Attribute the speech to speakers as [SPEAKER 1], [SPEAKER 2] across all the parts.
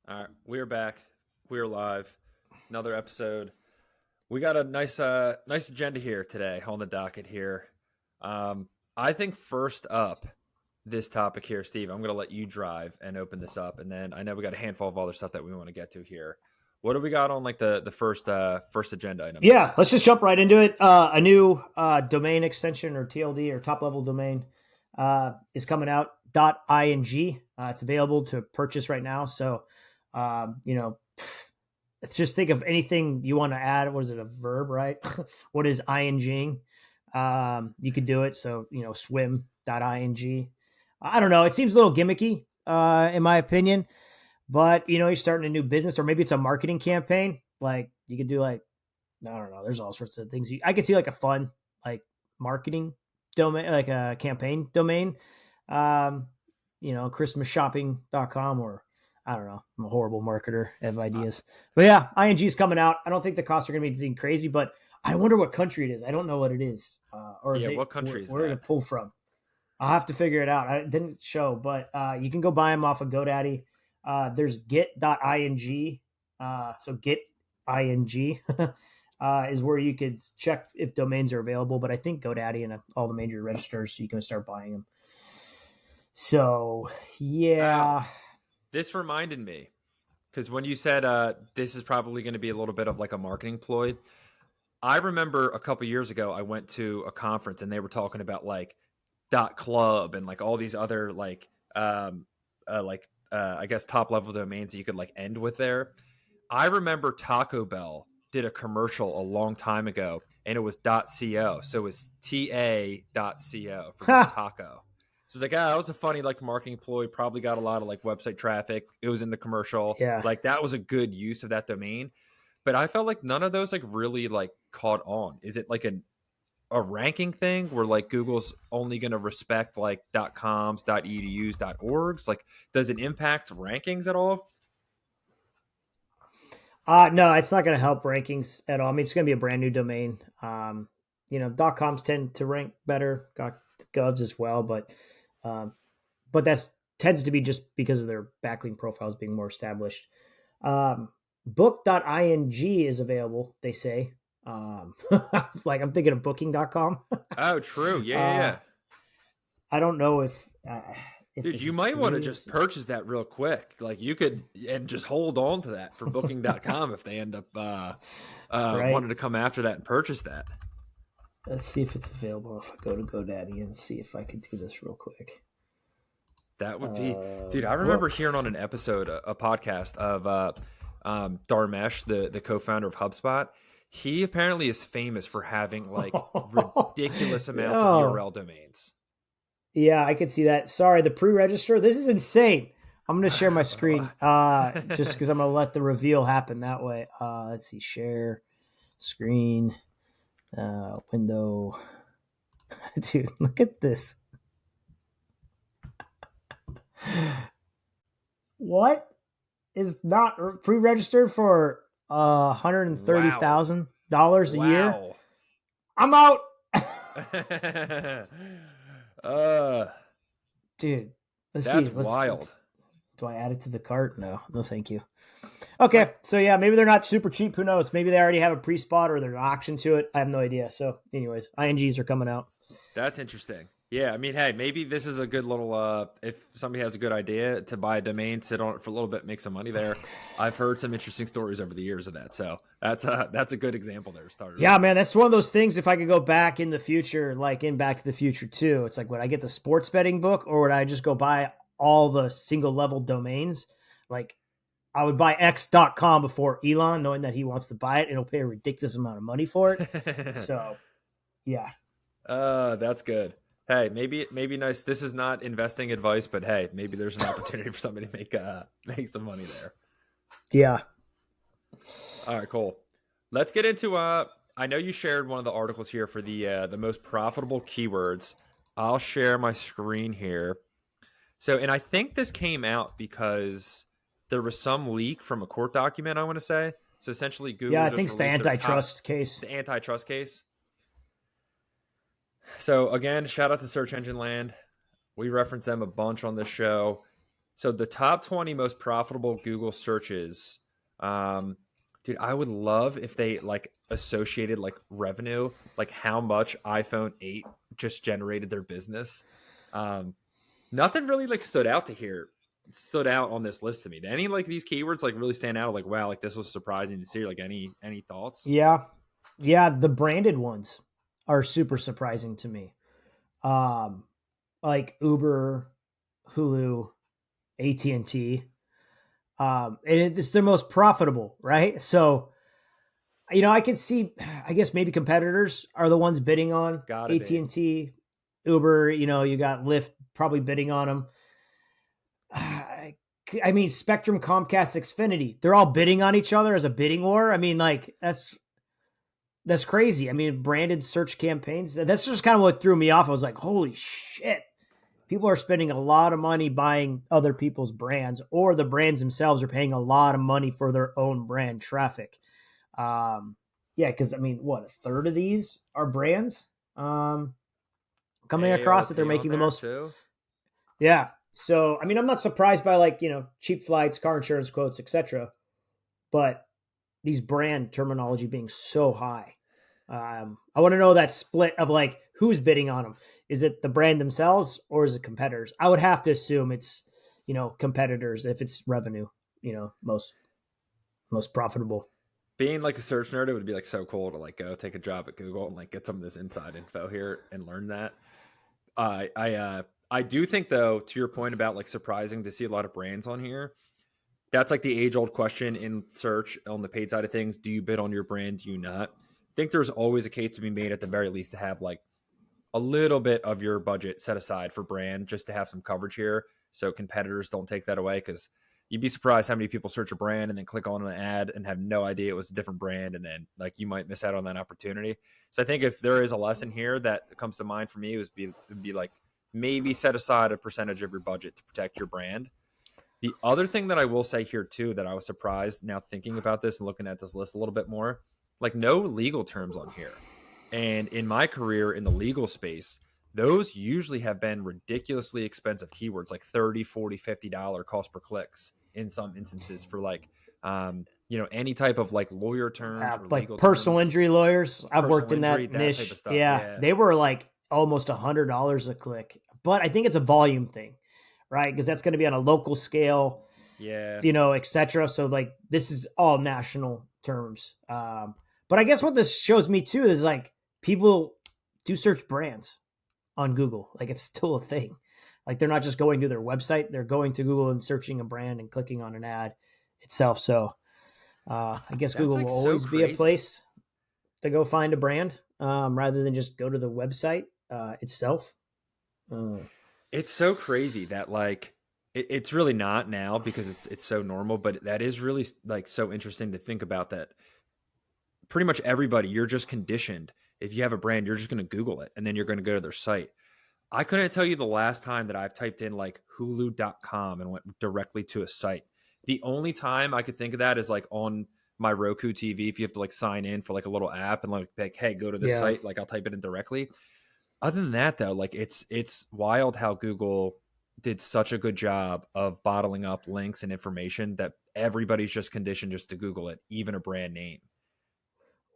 [SPEAKER 1] All right, we're back. We're live. Another episode. We got a nice agenda here today on the docket here. I think first up, this topic here, Steve. I'm going to let you drive and open this up, and then I know we got a handful of other stuff that we want to get to here. What do we got on like the first agenda item?
[SPEAKER 2] Yeah, let's just jump right into it. A new domain extension or TLD or top level domain is coming out. .ing. It's available to purchase right now. So, let's just think of anything you want to add. What is it? A verb, right? What is ing? You could do it. So, swim.ing. I don't know. It seems a little gimmicky, in my opinion. But, you're starting a new business, or maybe it's a marketing campaign. Like you could do like, I don't know. There's all sorts of things. I could see like a fun, like marketing domain, like a campaign domain, christmasshopping.com, or I don't know. I'm a horrible marketer. I have ideas. But yeah, ING is coming out. I don't think the costs are going to be anything crazy, but I wonder what country it is. I don't know what it is.
[SPEAKER 1] What country is
[SPEAKER 2] where
[SPEAKER 1] that?
[SPEAKER 2] to pull from. I'll have to figure it out. I didn't show, but you can go buy them off of GoDaddy. There's get.ing. So get.ing is where you could check if domains are available. But I think GoDaddy and all the major registers, so you can start buying them. So, yeah.
[SPEAKER 1] Wow. This reminded me, because when you said this is probably going to be a little bit of like a marketing ploy, I remember a couple years ago I went to a conference and they were talking about like .club and like all these other I guess top level domains that you could like end with there. I remember Taco Bell did a commercial a long time ago and it was .co. So it was ta.co for just taco. So it's like, that was a funny like marketing ploy, probably got a lot of like website traffic. It was in the commercial.
[SPEAKER 2] Yeah.
[SPEAKER 1] Like that was a good use of that domain. But I felt like none of those like really like caught on. Is it like a ranking thing where like Google's only going to respect like .coms, .edus, .orgs? Like, does it impact rankings at all?
[SPEAKER 2] No, it's not going to help rankings at all. I mean, it's going to be a brand new domain. .coms tend to rank better, .govs as well, but that's tends to be just because of their backlink profiles being more established. Book.ing is available, they say. Like I'm thinking of booking.com.
[SPEAKER 1] Oh, true. Yeah.
[SPEAKER 2] I don't know if
[SPEAKER 1] Dude, you might want to just purchase that real quick. Like you could, and just hold on to that for booking.com if they end up
[SPEAKER 2] right?
[SPEAKER 1] wanting to come after that and purchase that.
[SPEAKER 2] Let's see if it's available. If I go to GoDaddy and see if I can do this real quick.
[SPEAKER 1] That would be, dude. I remember hearing on an episode, a podcast of Dharmesh, the co-founder of HubSpot. He apparently is famous for having like ridiculous amounts of URL domains.
[SPEAKER 2] Yeah, I could see that. Sorry, the pre-register. This is insane. I'm going to share my screen just because I'm going to let the reveal happen that way. Let's see. Share screen. Window. Dude, look at this. What is not pre-registered for $130,000 a year? I'm out. Dude,
[SPEAKER 1] that's wild.
[SPEAKER 2] Do I add it to the cart? No, thank you. Okay, so yeah, maybe they're not super cheap. Who knows? Maybe they already have a pre-spot or there's an auction to it. I have no idea. So, anyways, INGs are coming out.
[SPEAKER 1] That's interesting. Yeah, I mean, hey, maybe this is a good little, if somebody has a good idea to buy a domain, sit on it for a little bit, make some money there. I've heard some interesting stories over the years of that. So that's a good example there to start.
[SPEAKER 2] Yeah, man, that's one of those things. If I could go back in the future, like in Back to the Future 2, it's like, would I get the sports betting book or would I just go buy all the single level domains? Like I would buy x.com before Elon, knowing that he wants to buy it and he'll pay a ridiculous amount of money for it. So yeah.
[SPEAKER 1] That's good. Hey, maybe nice. This is not investing advice, but hey, maybe there's an opportunity for somebody to make some money there.
[SPEAKER 2] Yeah.
[SPEAKER 1] All right, cool. Let's get into I know you shared one of the articles here for the most profitable keywords. I'll share my screen here. So, and I think this came out because there was some leak from a court document, I want to say. So essentially Google
[SPEAKER 2] I think it's the antitrust case.
[SPEAKER 1] The antitrust case. So again, shout out to Search Engine Land. We reference them a bunch on this show. So the top 20 most profitable Google searches. Um, dude, I would love if they like associated like revenue, like how much iPhone 8 just generated their business. Um, Nothing really like stood out on this list to me. Did any like these keywords like really stand out? Like, wow, like this was surprising to see. Like any thoughts?
[SPEAKER 2] Yeah. Yeah. The branded ones are super surprising to me. Um, like Uber, Hulu, AT&T. And it's their most profitable, right? So, I can see, I guess maybe competitors are the ones bidding on
[SPEAKER 1] Gotta be.
[SPEAKER 2] AT&T, Uber, you got Lyft probably bidding on them. I mean, Spectrum, Comcast, Xfinity, they're all bidding on each other as a bidding war. I mean, like that's crazy. I mean, branded search campaigns. That's just kind of what threw me off. I was like, holy shit. People are spending a lot of money buying other people's brands, or the brands themselves are paying a lot of money for their own brand traffic. Um, yeah, because I mean, what, a third of these are brands coming across that they're
[SPEAKER 1] AARP on
[SPEAKER 2] making the
[SPEAKER 1] there
[SPEAKER 2] most.
[SPEAKER 1] too.
[SPEAKER 2] Yeah. So, I mean, I'm not surprised by like, cheap flights, car insurance quotes, etc. But these brand terminology being so high. I want to know that split of like who's bidding on them. Is it the brand themselves or is it competitors? I would have to assume it's, competitors if it's revenue, most profitable.
[SPEAKER 1] Being like a search nerd, it would be like so cool to like go take a job at Google and like get some of this inside info here and learn that. I do think though, to your point about like surprising to see a lot of brands on here, that's like the age old question in search on the paid side of things. Do you bid on your brand? Do you not? I think there's always a case to be made at the very least to have like a little bit of your budget set aside for brand just to have some coverage here so competitors don't take that away, because you'd be surprised how many people search a brand and then click on an ad and have no idea it was a different brand, and then like you might miss out on that opportunity. So I think if there is a lesson here that comes to mind for me, would be like maybe set aside a percentage of your budget to protect your brand. The other thing that I will say here too that I was surprised now thinking about this and looking at this list a little bit more, like no legal terms on here. And in my career in the legal space, those usually have been ridiculously expensive keywords, like 30, 40, $50 cost per clicks in some instances for like any type of like lawyer terms or
[SPEAKER 2] Like
[SPEAKER 1] legal
[SPEAKER 2] personal
[SPEAKER 1] terms,
[SPEAKER 2] injury lawyers, I've worked
[SPEAKER 1] personal
[SPEAKER 2] in
[SPEAKER 1] injury,
[SPEAKER 2] that
[SPEAKER 1] that type
[SPEAKER 2] niche.
[SPEAKER 1] of stuff.
[SPEAKER 2] Yeah,
[SPEAKER 1] Yeah.
[SPEAKER 2] they were like almost $100 a click, but I think it's a volume thing, right? Because that's going to be on a local scale,
[SPEAKER 1] Yeah.
[SPEAKER 2] etc. So like this is all national terms. But I guess what this shows me too is like people do search brands on Google. Like it's still a thing. Like they're not just going to their website; they're going to Google and searching a brand and clicking on an ad itself. So I guess
[SPEAKER 1] That's
[SPEAKER 2] Google
[SPEAKER 1] like
[SPEAKER 2] will
[SPEAKER 1] so
[SPEAKER 2] always be a
[SPEAKER 1] crazy.
[SPEAKER 2] place to go find a brand rather than just go to the website itself. Uh,
[SPEAKER 1] It's so crazy that like it's really not now because it's so normal, but that is really like so interesting to think about that pretty much everybody, you're just conditioned. If you have a brand, you're just going to Google it and then you're going to go to their site. I couldn't tell you the last time that I've typed in like hulu.com and went directly to a site. The only time I could think of that is like on my Roku TV, if you have to like sign in for like a little app and like hey, go to this
[SPEAKER 2] yeah.
[SPEAKER 1] site, like I'll type it in directly. Other than that though, like it's wild how Google did such a good job of bottling up links and information that everybody's just conditioned just to Google it, even a brand name.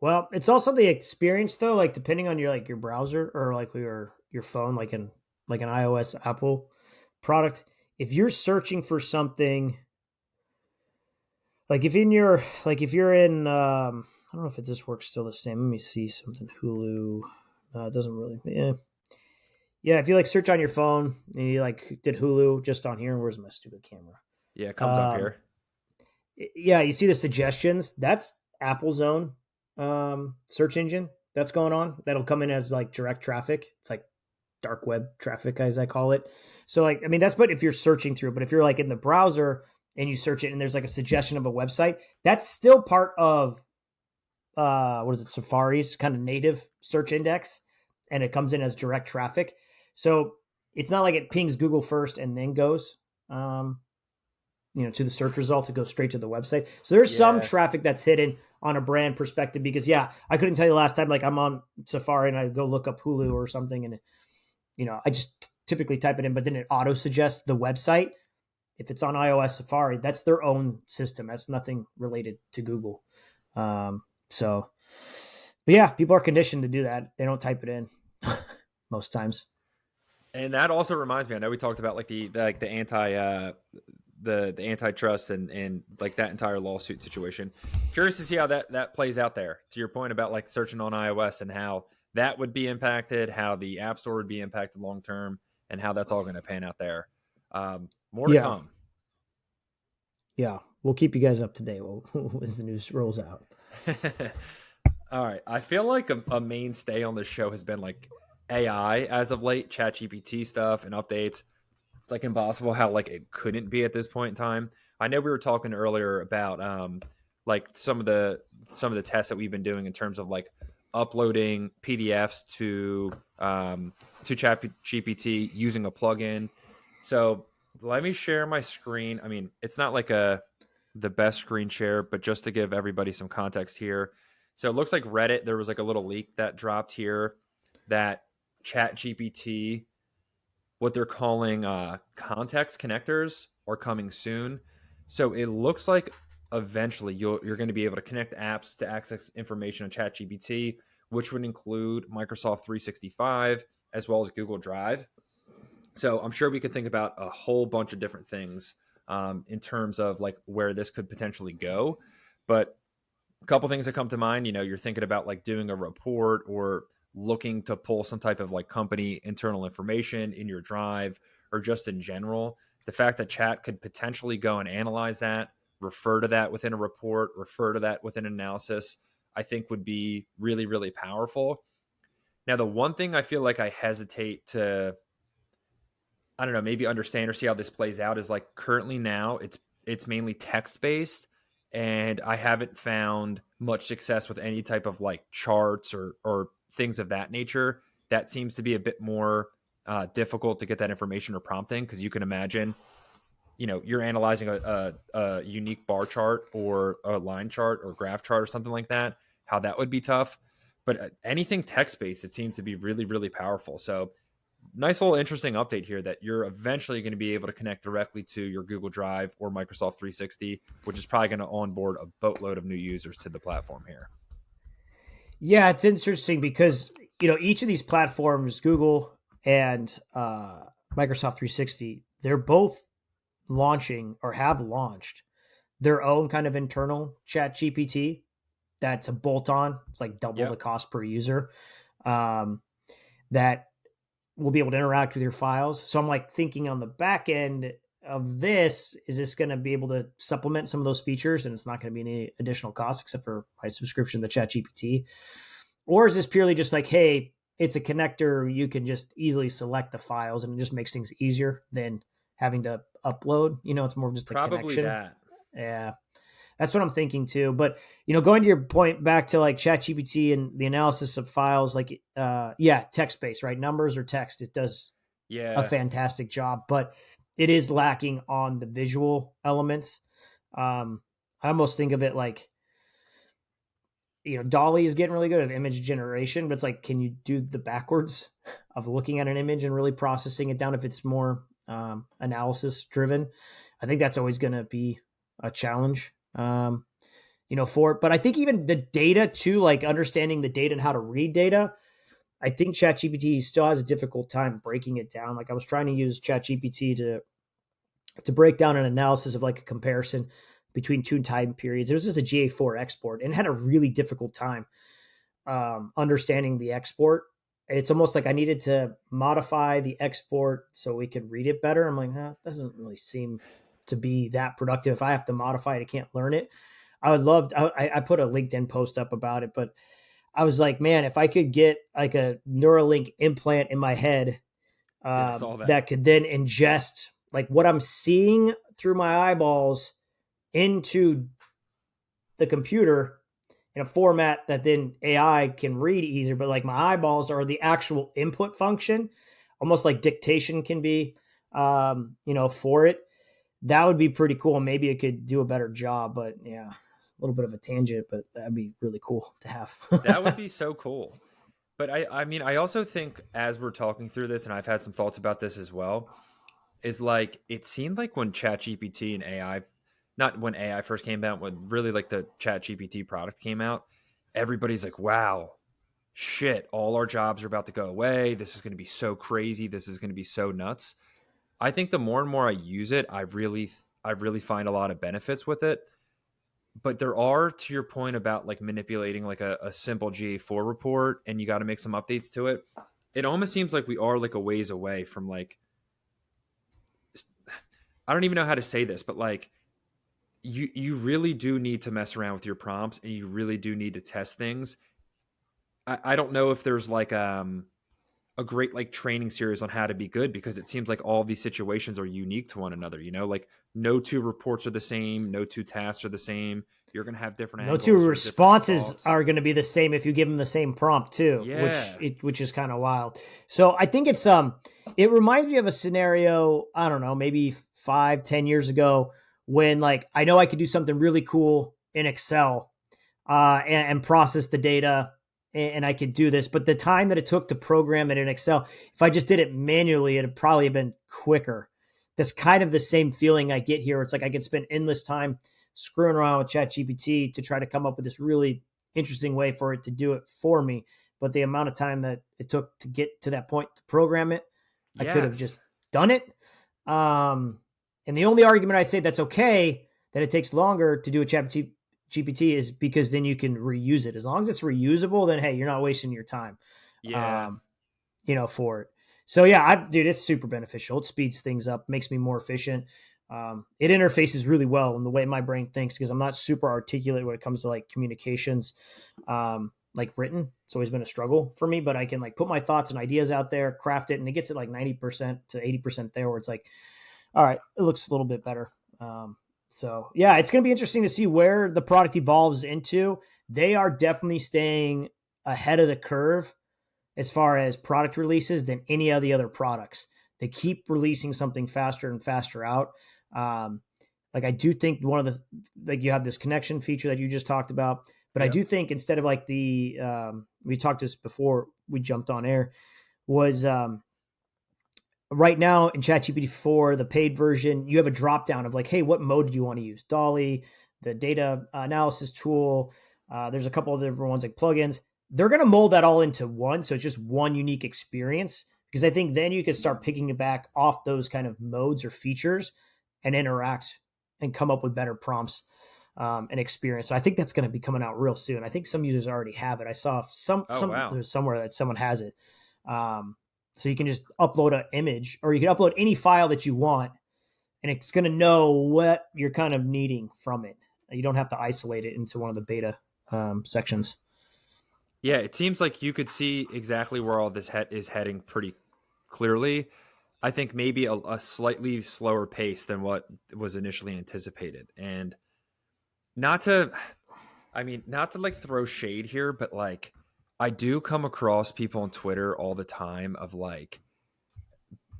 [SPEAKER 2] Well, it's also the experience though. Like depending on your browser or like your phone, like an iOS Apple product. If you're searching for something, if you're in, I don't know if this works still the same. Let me see something. Hulu. It doesn't really. Yeah. Yeah, if you like search on your phone and you like did Hulu just on here, where's my stupid camera?
[SPEAKER 1] Yeah, it comes up
[SPEAKER 2] Um,
[SPEAKER 1] here.
[SPEAKER 2] yeah, you see the suggestions. That's Apple's own search engine that's going on. That'll come in as like direct traffic. It's like dark web traffic, as I call it. So, like, I mean, that's but if you're searching through. But if you're like in the browser and you search it, and there's like a suggestion of a website, that's still part of what is it, Safari's kind of native search index, and it comes in as direct traffic. So it's not like it pings Google first and then goes, um, to the search results. It goes straight to the website. So there's some
[SPEAKER 1] Yeah.
[SPEAKER 2] traffic that's hidden on a brand perspective because yeah, I couldn't tell you last time like I'm on Safari and I go look up Hulu or something and I just typically type it in, but then it auto suggests the website If it's on iOS Safari, that's their own system. That's nothing related to Google. So, but yeah, people are conditioned to do that. They don't type it in most times.
[SPEAKER 1] And that also reminds me. I know we talked about like the anti the antitrust and like that entire lawsuit situation. Curious to see how that plays out there. To your point about like searching on iOS and how that would be impacted, how the App Store would be impacted long term, and how that's all going to pan out there. More to
[SPEAKER 2] Yeah,
[SPEAKER 1] come.
[SPEAKER 2] yeah. We'll keep you guys up to date as the news rolls out.
[SPEAKER 1] All right. I feel like a mainstay on this show has been like AI as of late, ChatGPT stuff and updates. It's like impossible how like it couldn't be at this point in time. I know we were talking earlier about like some of the tests that we've been doing in terms of like uploading PDFs to ChatGPT using a plugin. So let me share my screen. I mean, it's not like the best screen share, but just to give everybody some context here. So it looks like Reddit, there was like a little leak that dropped here that ChatGPT, what they're calling context connectors, are coming soon. So it looks like eventually you're going to be able to connect apps to access information on ChatGPT, which would include Microsoft 365 as well as Google Drive. So I'm sure we could think about a whole bunch of different things in terms of like where this could potentially go. But a couple things that come to mind, you're thinking about like doing a report or looking to pull some type of like company internal information in your drive or just in general. The fact that chat could potentially go and analyze that, refer to that within a report, refer to that within analysis, I think would be really, really powerful. Now, the one thing I feel like I hesitate to, I don't know, maybe understand or see how this plays out is like currently now it's mainly text based, and I haven't found much success with any type of like charts or things of that nature. That seems to be a bit more difficult to get that information or prompting, because you can imagine, you're analyzing a unique bar chart or a line chart or graph chart or something like that, how that would be tough. But anything text based, it seems to be really, really powerful. So nice little interesting update here that you're eventually going to be able to connect directly to your Google Drive or Microsoft 360, which is probably going to onboard a boatload of new users to the platform here.
[SPEAKER 2] Yeah, it's interesting because each of these platforms, Google and Microsoft 360, they're both launching or have launched their own kind of internal chat GPT that's a bolt on. It's like double the
[SPEAKER 1] Yep.
[SPEAKER 2] cost per user. Um, that will be able to interact with your files. So I'm like thinking on the back end of this, is this going to be able to supplement some of those features and it's not going to be any additional cost except for my subscription to ChatGPT? Or is this purely just like, hey, it's a connector, you can just easily select the files and it just makes things easier than having to upload? It's more of just a
[SPEAKER 1] Probably
[SPEAKER 2] connection.
[SPEAKER 1] that.
[SPEAKER 2] Yeah. That's what I'm thinking too. But going to your point back to like ChatGPT and the analysis of files, like yeah, text based, right? Numbers or text, it does a
[SPEAKER 1] Yeah.
[SPEAKER 2] fantastic job, but it is lacking on the visual elements. I almost think of it like Dolly is getting really good at image generation, but it's like, can you do the backwards of looking at an image and really processing it down if it's more analysis driven? I think that's always going to be a challenge. For it. But I think even the data too, like understanding the data and how to read data, I think ChatGPT still has a difficult time breaking it down. Like I was trying to use ChatGPT to break down an analysis of like a comparison between two time periods. It was just a GA4 export and had a really difficult time understanding the export. It's almost like I needed to modify the export so we could read it better. I'm like, it doesn't really seem to be that productive. If I have to modify it, I can't learn it. I would love I put a LinkedIn post up about it, but I was like, man, if I could get like a Neuralink implant in my head
[SPEAKER 1] Yeah, I saw that.
[SPEAKER 2] that could then ingest like what I'm seeing through my eyeballs into the computer in a format that then AI can read easier, but like my eyeballs are the actual input function, almost like dictation can be, for it. That would be pretty cool. Maybe it could do a better job, but yeah, a little bit of a tangent, but that'd be really cool to have.
[SPEAKER 1] That would be so cool. But I mean, I also think as we're talking through this, and I've had some thoughts about this as well, is like it seemed like when ChatGPT and AI, not when AI first came out, when really like the ChatGPT product came out, everybody's like, wow, shit, all our jobs are about to go away. This is going to be so crazy. This is going to be so nuts. I think the more and more I use it, I really find a lot of benefits with it. But there are, to your point about like manipulating like a simple GA4 report and you got to make some updates to it. It almost seems like we are like a ways away from like, I don't even know how to say this, but like you really do need to mess around with your prompts and you really do need to test things. I don't know if there's like a great like training series on how to be good because it seems like all of these situations are unique to one another, you know, like no two reports are the same, no two tasks are the same. You're going to have different
[SPEAKER 2] No two
[SPEAKER 1] angles or different
[SPEAKER 2] responses
[SPEAKER 1] thoughts.
[SPEAKER 2] are going to be the same if you give them the same prompt too,
[SPEAKER 1] Yeah.
[SPEAKER 2] which is kind of wild. So I think it reminds me of a scenario, I don't know, maybe 5, 10 years ago, when like I know I could do something really cool in Excel, and process the data, and I could do this, but the time that it took to program it in Excel, if I just did it manually, it'd probably have been quicker. That's kind of the same feeling I get here. It's like I could spend endless time screwing around with ChatGPT to try to come up with this really interesting way for it to do it for me. But the amount of time that it took to get to that point to program it, I could have
[SPEAKER 1] Yes.
[SPEAKER 2] just done it. Um, and the only argument I'd say that's okay that it takes longer to do a GPT is because then you can reuse it. As long as it's reusable, then hey, you're not wasting your time,
[SPEAKER 1] Yeah.
[SPEAKER 2] um, for it. So yeah, dude, it's super beneficial. It speeds things up, makes me more efficient. It interfaces really well in the way my brain thinks because I'm not super articulate when it comes to like communications, like written. It's always been a struggle for me, but I can like put my thoughts and ideas out there, craft it, and it gets it like 90% to 80% there, where it's like, all right, it looks a little bit better. So yeah, it's going to be interesting to see where the product evolves into. They are definitely staying ahead of the curve as far as product releases than any of the other products. They keep releasing something faster and faster out. Um, like I do think one of the like you have this connection feature that you just talked about, but I
[SPEAKER 1] Yep.
[SPEAKER 2] do think instead of like the we talked this before we jumped on air was right now in ChatGPT 4, the paid version, you have a drop down of like, hey, what mode do you want to use? Dolly, the data analysis tool. There's a couple of different ones like plugins. They're going to mold that all into one. So it's just one unique experience because I think then you can start picking it back off those kind of modes or features and interact and come up with better prompts and experience. So I think that's going to be coming out real soon. I think some users already have it. I saw
[SPEAKER 1] Oh wow.
[SPEAKER 2] there's somewhere that someone has it. Um, so you can just upload an image or you can upload any file that you want and it's going to know what you're kind of needing from it. You don't have to isolate it into one of the beta sections.
[SPEAKER 1] Yeah, it seems like you could see exactly where all this is heading pretty clearly. I think maybe a slightly slower pace than what was initially anticipated. And not to, I mean, not to like throw shade here, but like I do come across people on Twitter all the time of like,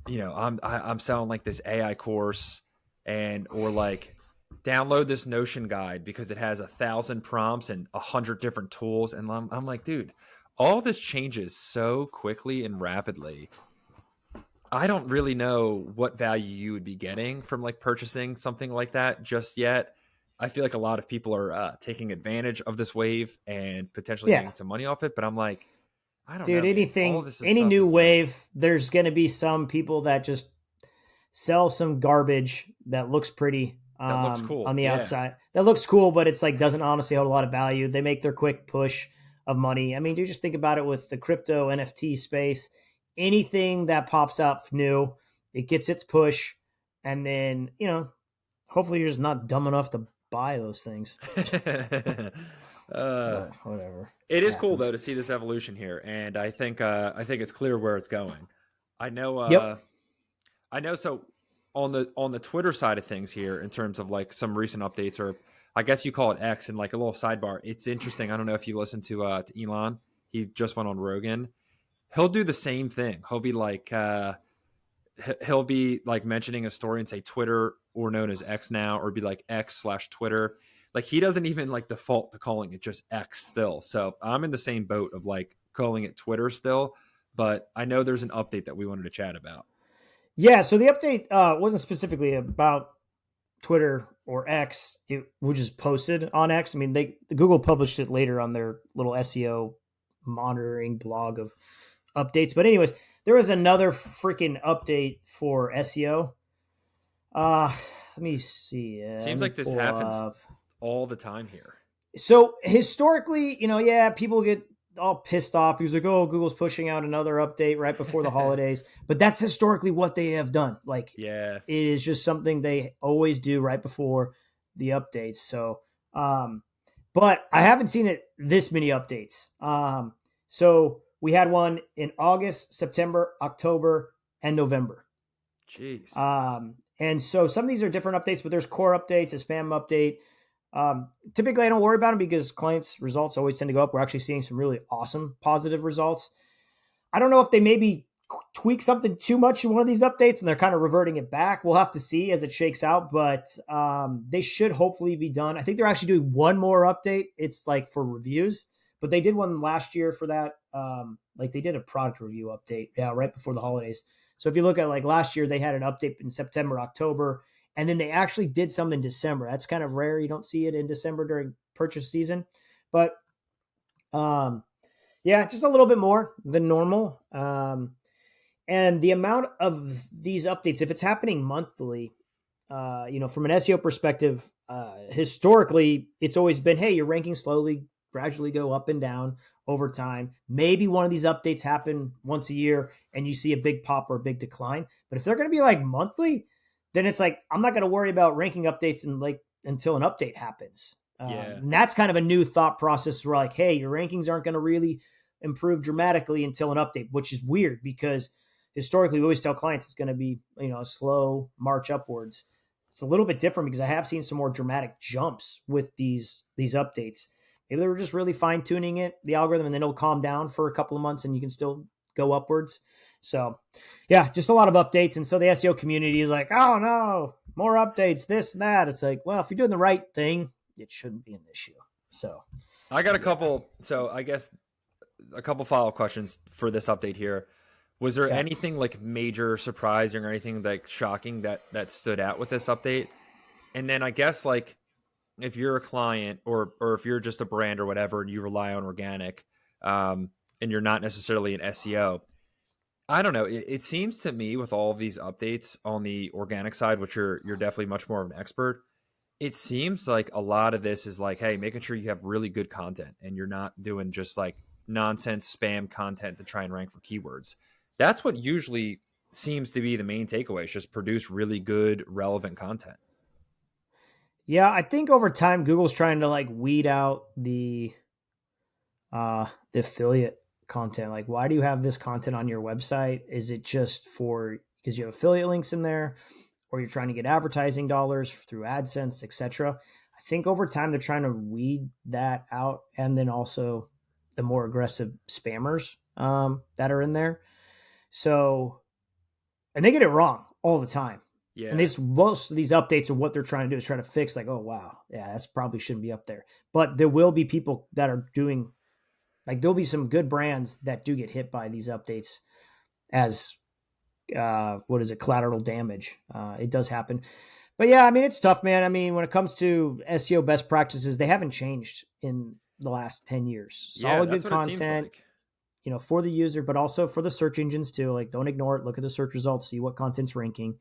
[SPEAKER 1] you know, I'm selling like this AI course and or like download this Notion guide because it has 1,000 prompts and 100 different tools. And I'm like, dude, all this changes so quickly and rapidly. I don't really know what value you would be getting from like purchasing something like that just yet. I feel like a lot of people are taking advantage of this wave and potentially
[SPEAKER 2] Yeah,
[SPEAKER 1] making some money off it. But I'm like, I don't
[SPEAKER 2] dude,
[SPEAKER 1] know, man. All of this
[SPEAKER 2] any
[SPEAKER 1] stuff
[SPEAKER 2] new
[SPEAKER 1] is like
[SPEAKER 2] wave, there's going to be some people that just sell some garbage that looks pretty
[SPEAKER 1] that looks
[SPEAKER 2] on
[SPEAKER 1] cool.
[SPEAKER 2] the
[SPEAKER 1] Yeah.
[SPEAKER 2] outside. That looks cool, but it's like doesn't honestly hold a lot of value. They make their quick push of money. I mean, do just think about it with the crypto NFT space. Anything that pops up new, it gets its push, and then hopefully you're just not dumb enough to buy those things.
[SPEAKER 1] uh,
[SPEAKER 2] But whatever,
[SPEAKER 1] it
[SPEAKER 2] it
[SPEAKER 1] is cool though
[SPEAKER 2] happens.
[SPEAKER 1] to see this evolution here, and I think it's clear where it's going. I know
[SPEAKER 2] Yep.
[SPEAKER 1] I know. So on the Twitter side of things here, in terms of like some recent updates, or I guess you call it X, and like a little sidebar. It's interesting. I don't know if you listen to Elon. He just went on Rogan. He'll do the same thing. He'll be like mentioning a story and say Twitter or known as X now, or be like X/Twitter. Like he doesn't even like default to calling it just X still. So I'm in the same boat of like calling it Twitter still. But I know there's an update that we wanted to chat about.
[SPEAKER 2] Yeah, so the update wasn't specifically about Twitter or X. It was just posted on X. I mean, Google published it later on their little SEO monitoring blog of updates. But anyways, there was another freaking update for SEO. Let me see. Let
[SPEAKER 1] Seems
[SPEAKER 2] me
[SPEAKER 1] like this
[SPEAKER 2] pull
[SPEAKER 1] happens
[SPEAKER 2] up.
[SPEAKER 1] all the time here.
[SPEAKER 2] So historically, yeah, people get all pissed off because like, oh, Google's pushing out another update right before the holidays. But that's historically what they have done. Like,
[SPEAKER 1] Yeah.
[SPEAKER 2] it is just something they always do right before the updates. So, um, but I haven't seen it this many updates. So we had one in August, September, October, and November.
[SPEAKER 1] Jeez.
[SPEAKER 2] And so some of these are different updates, but there's core updates, a spam update. Typically, I don't worry about them because clients' results always tend to go up. We're actually seeing some really awesome positive results. I don't know if they maybe tweak something too much in one of these updates and they're kind of reverting it back. We'll have to see as it shakes out, but they should hopefully be done. I think they're actually doing one more update. It's like for reviews, but they did one last year for that. Like they did a product review update, yeah, right before the holidays. So if you look at like last year, they had an update in September, October, and then they actually did some in December. That's kind of rare. You don't see it in December during purchase season, but um, yeah, just a little bit more than normal. And the amount of these updates, if it's happening monthly, from an SEO perspective, historically, it's always been, hey, your rankings slowly, gradually go up and down over time. Maybe one of these updates happen once a year and you see a big pop or a big decline. But if they're going to be like monthly, then it's like, I'm not going to worry about ranking updates and like until an update happens.
[SPEAKER 1] Yeah.
[SPEAKER 2] And that's kind of a new thought process where like, hey, your rankings aren't going to really improve dramatically until an update, which is weird because historically we always tell clients it's going to be, a slow march upwards. It's a little bit different because I have seen some more dramatic jumps with these updates. Maybe they were just really fine tuning the algorithm, and then it'll calm down for a couple of months, and you can still go upwards. So, yeah, just a lot of updates, and so the SEO community is like, oh no, more updates, this and that. It's like, well, if you're doing the right thing, it shouldn't be an issue. So,
[SPEAKER 1] I got a
[SPEAKER 2] yeah,
[SPEAKER 1] couple. So I guess a couple follow-up questions for this update here. Was there
[SPEAKER 2] yeah.
[SPEAKER 1] anything like major surprising or anything like shocking that stood out with this update? And then I guess like if you're a client or if you're just a brand or whatever and you rely on organic, and you're not necessarily an SEO, I don't know. It seems to me with all of these updates on the organic side, which you're definitely much more of an expert, it seems like a lot of this is like, hey, making sure you have really good content and you're not doing just like nonsense spam content to try and rank for keywords. That's what usually seems to be the main takeaway, is just produce really good, relevant content.
[SPEAKER 2] Yeah, I think over time Google's trying to like weed out the affiliate content. Like, why do you have this content on your website? Is it just for because you have affiliate links in there, or you're trying to get advertising dollars through AdSense, etc.? I think over time they're trying to weed that out, and then also the more aggressive spammers that are in there. So, and they get it wrong all the time. And
[SPEAKER 1] Yeah.
[SPEAKER 2] these most of these updates are what they're trying to do is try to fix. Like, oh wow, yeah, that's probably shouldn't be up there. But there will be people that are doing like there'll be some good brands that do get hit by these updates as what is it, collateral damage. It does happen. But yeah, I mean it's tough, man. I mean, when it comes to SEO best practices, they haven't changed in the last 10 years.
[SPEAKER 1] Yeah,
[SPEAKER 2] Solid
[SPEAKER 1] that's
[SPEAKER 2] good
[SPEAKER 1] what it seems
[SPEAKER 2] content,
[SPEAKER 1] like.
[SPEAKER 2] for the user, but also for the search engines too. Like don't ignore it. Look at the search results, see what content's ranking.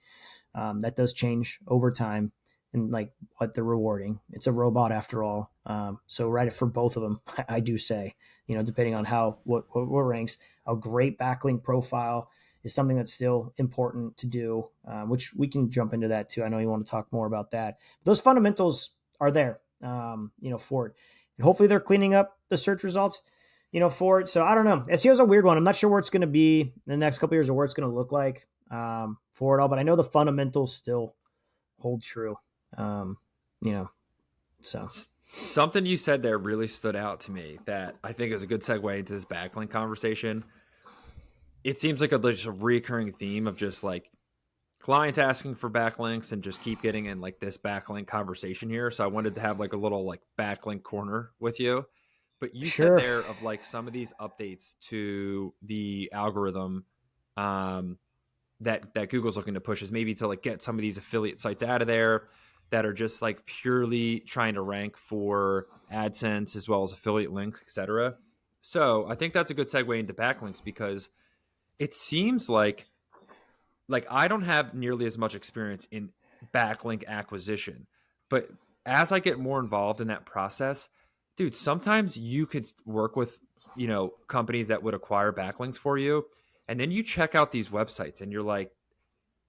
[SPEAKER 2] That does change over time and like what they're rewarding. It's a robot after all. So write it for both of them. I do say, depending on what ranks. A great backlink profile is something that's still important to do, which we can jump into that too. I know you want to talk more about that. But those fundamentals are there, for it. And hopefully they're cleaning up the search results, for it. So I don't know. SEO is a weird one. I'm not sure where it's going to be in the next couple of years or where it's going to look like for it all, but I know the fundamentals still hold true. Um, you know, so
[SPEAKER 1] Something you said there really stood out to me that I think is a good segue into this backlink conversation. It seems like just a recurring theme of just like clients asking for backlinks and just keep getting in like this backlink conversation here. So I wanted to have like a little like backlink corner with you. But you said
[SPEAKER 2] sure.
[SPEAKER 1] there of like some of these updates to the algorithm, um, that Google's looking to push is maybe to like get some of these affiliate sites out of there that are just like purely trying to rank for AdSense as well as affiliate links, etc. So I think that's a good segue into backlinks because it seems like I don't have nearly as much experience in backlink acquisition, but as I get more involved in that process, dude, sometimes you could work with, companies that would acquire backlinks for you. And then you check out these websites and you're like,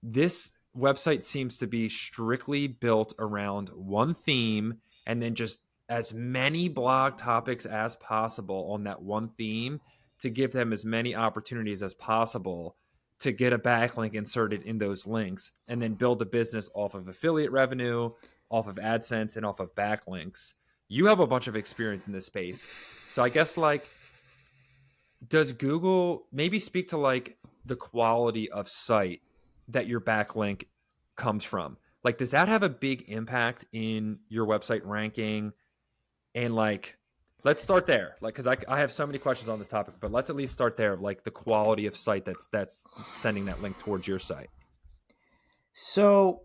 [SPEAKER 1] this website seems to be strictly built around one theme and then just as many blog topics as possible on that one theme to give them as many opportunities as possible to get a backlink inserted in those links and then build a business off of affiliate revenue, off of AdSense, and off of backlinks. You have a bunch of experience in this space. So I guess like, does Google maybe speak to like the quality of site that your backlink comes from? Like, does that have a big impact in your website ranking? And like, let's start there. Like, because I have so many questions on this topic, but let's at least start there. Like the quality of site that's sending that link towards your site.
[SPEAKER 2] So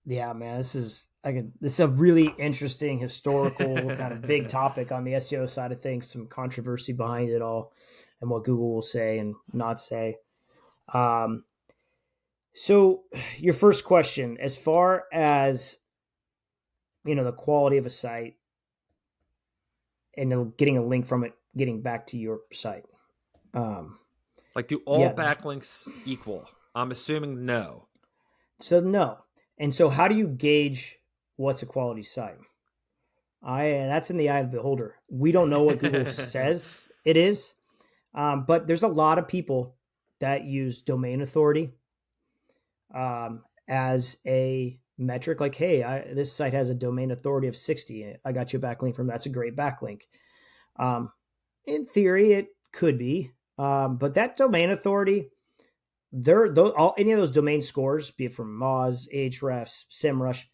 [SPEAKER 2] yeah, man, this is a really interesting historical kind of big topic on the SEO side of things. Some controversy behind it all, and what Google will say and not say. So your first question, as far as the quality of a site and getting a link from it, getting back to your site.
[SPEAKER 1] Like, do all backlinks equal? I'm assuming no.
[SPEAKER 2] So no. And so how do you gauge what's a quality site? That's in the eye of the beholder. We don't know what Google says it is, but there's a lot of people that use domain authority as a metric. Like, hey, this site has a domain authority of 60. I got you a backlink from that's a great backlink. In theory, it could be, but that domain authority, any of those domain scores, be it from Moz, Ahrefs, SEMrush,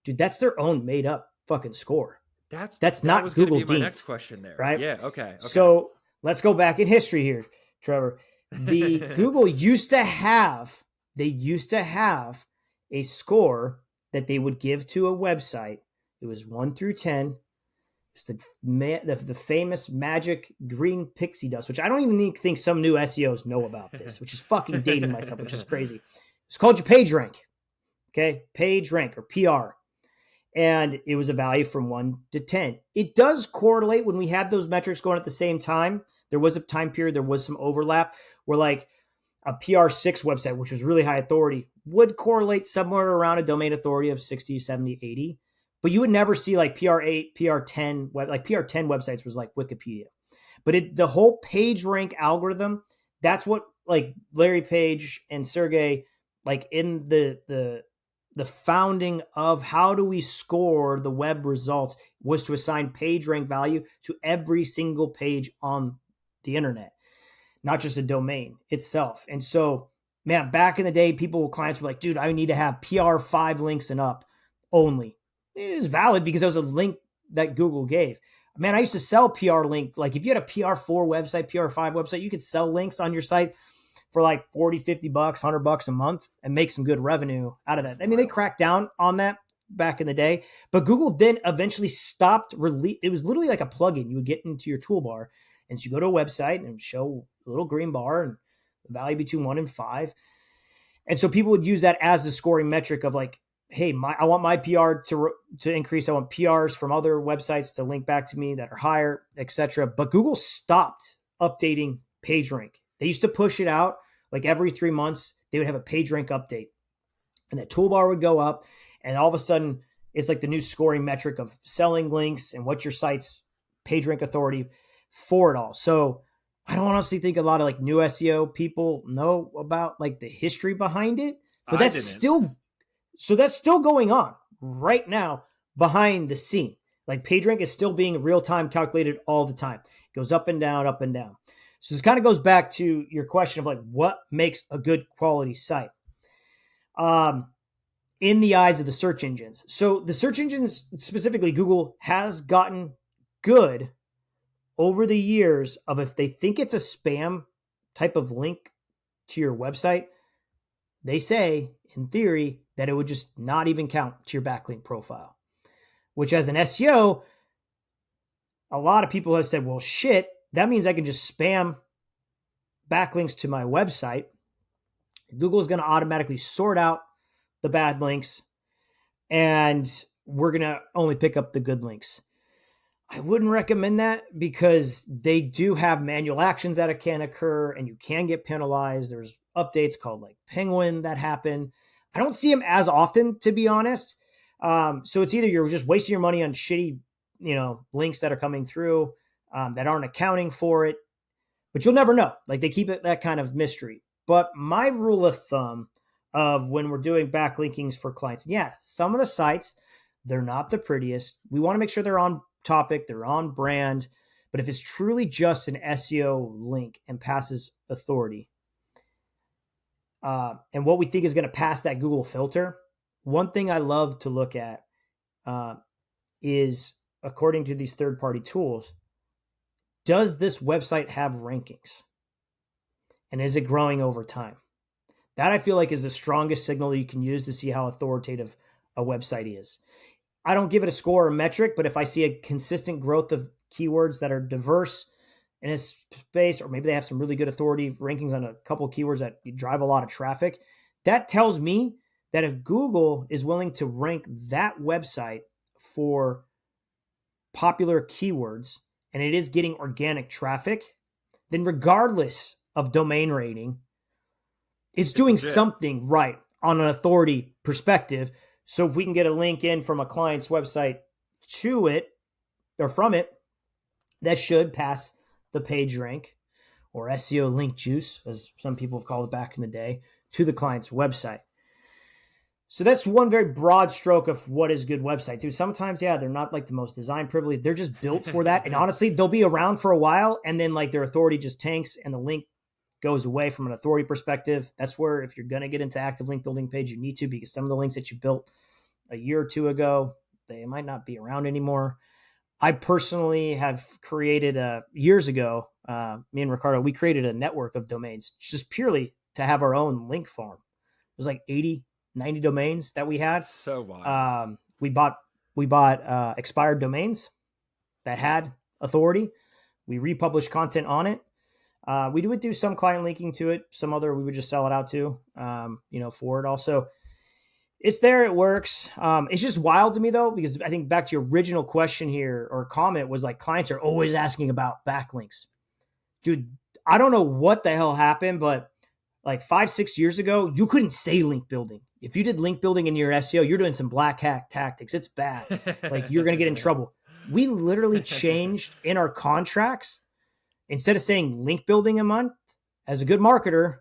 [SPEAKER 2] dude, that's their own made up fucking score. That's not
[SPEAKER 1] was
[SPEAKER 2] Google
[SPEAKER 1] going to be my
[SPEAKER 2] deemed,
[SPEAKER 1] next question there.
[SPEAKER 2] right?
[SPEAKER 1] Yeah. Okay.
[SPEAKER 2] So let's go back in history here, Trevor. The Google used to have a score that they would give to a website. It was 1 through 10. It's the famous magic green pixie dust, which I don't even think some new SEOs know about this, which is fucking dating myself, which is crazy. It's called your page rank. Okay. Page rank or PR. And it was a value from 1 to 10. It does correlate when we had those metrics going at the same time. There was a time period, there was some overlap where like a PR6 website, which was really high authority, would correlate somewhere around a domain authority of 60, 70, 80. But you would never see like PR8, PR10, like PR10 websites was like Wikipedia. But the whole page rank algorithm, that's what like Larry Page and Sergey, like in the founding of how do we score the web results was to assign page rank value to every single page on the internet, not just a domain itself. And so, man, back in the day, clients were like, dude, I need to have PR5 links and up only. It was valid because it was a link that Google gave. Man, I used to sell PR link. Like if you had a PR4 website, PR5 website, you could sell links on your site for like 40, 50 bucks, $100 a month and make some good revenue out of that. I mean, they cracked down on that back in the day, but Google then eventually stopped it was literally like a plugin. You would get into your toolbar and so you go to a website and show a little green bar and the value between 1 and 5. And so people would use that as the scoring metric of like, hey, I want my PR to increase. I want PRs from other websites to link back to me that are higher, etc. But Google stopped updating PageRank. They used to push it out like every 3 months. They would have a PageRank update, and that toolbar would go up, and all of a sudden, it's like the new scoring metric of selling links and what your site's PageRank authority for it all. So I don't honestly think a lot of like new SEO people know about like the history behind it, but that's still going on right now behind the scene. Like PageRank is still being real time calculated all the time. It goes up and down, up and down. So this kind of goes back to your question of like what makes a good quality site in the eyes of the search engines. So the search engines, specifically Google, has gotten good over the years of if they think it's a spam type of link to your website, they say in theory that it would just not even count to your backlink profile, which as an SEO, a lot of people have said, well, shit, that means I can just spam backlinks to my website. Google is going to automatically sort out the bad links, and we're going to only pick up the good links. I wouldn't recommend that because they do have manual actions that can occur and you can get penalized. There's updates called like Penguin that happen. I don't see them as often, to be honest. So it's either you're just wasting your money on shitty, links that are coming through that aren't accounting for it, but you'll never know. Like they keep it that kind of mystery. But my rule of thumb of when we're doing backlinkings for clients, yeah, some of the sites, they're not the prettiest. We want to make sure they're on topic, they're on brand. But if it's truly just an SEO link and passes authority, and what we think is going to pass that Google filter, one thing I love to look at is, according to these third-party tools, does this website have rankings? And is it growing over time? That I feel like is the strongest signal you can use to see how authoritative a website is. I don't give it a score or metric, but if I see a consistent growth of keywords that are diverse in a space, or maybe they have some really good authority rankings on a couple of keywords that drive a lot of traffic, that tells me that if Google is willing to rank that website for popular keywords and it is getting organic traffic, then regardless of domain rating, it's doing
[SPEAKER 1] legit.
[SPEAKER 2] something right on an authority perspective. So if we can get a link in from a client's website to it or from it, that should pass the page rank, or SEO link juice, as some people have called it back in the day, to the client's website. So that's one very broad stroke of what is a good website. Dude, sometimes, yeah, they're not like the most design privileged. They're just built for that. And honestly, they'll be around for a while and then like their authority just tanks and the link goes away from an authority perspective. That's where if you're going to get into active link building page, you need to, because some of the links that you built a year or two ago, they might not be around anymore. I personally have created years ago, me and Ricardo, we created a network of domains just purely to have our own link farm. It was like 80, 90 domains that we had.
[SPEAKER 1] That's so wild.
[SPEAKER 2] We bought expired domains that had authority. We republished content on it. We would do some client linking to it. Some other we would just sell it out to, for it also. It's there. It works. It's just wild to me, though, because I think back to your original question here or comment was like clients are always asking about backlinks. Dude, I don't know what the hell happened, but like 5-6 years ago, you couldn't say link building. If you did link building in your SEO, you're doing some black hat tactics. It's bad. Like you're going to get in trouble. We literally changed in our contracts. Instead of saying link building a month, as a good marketer,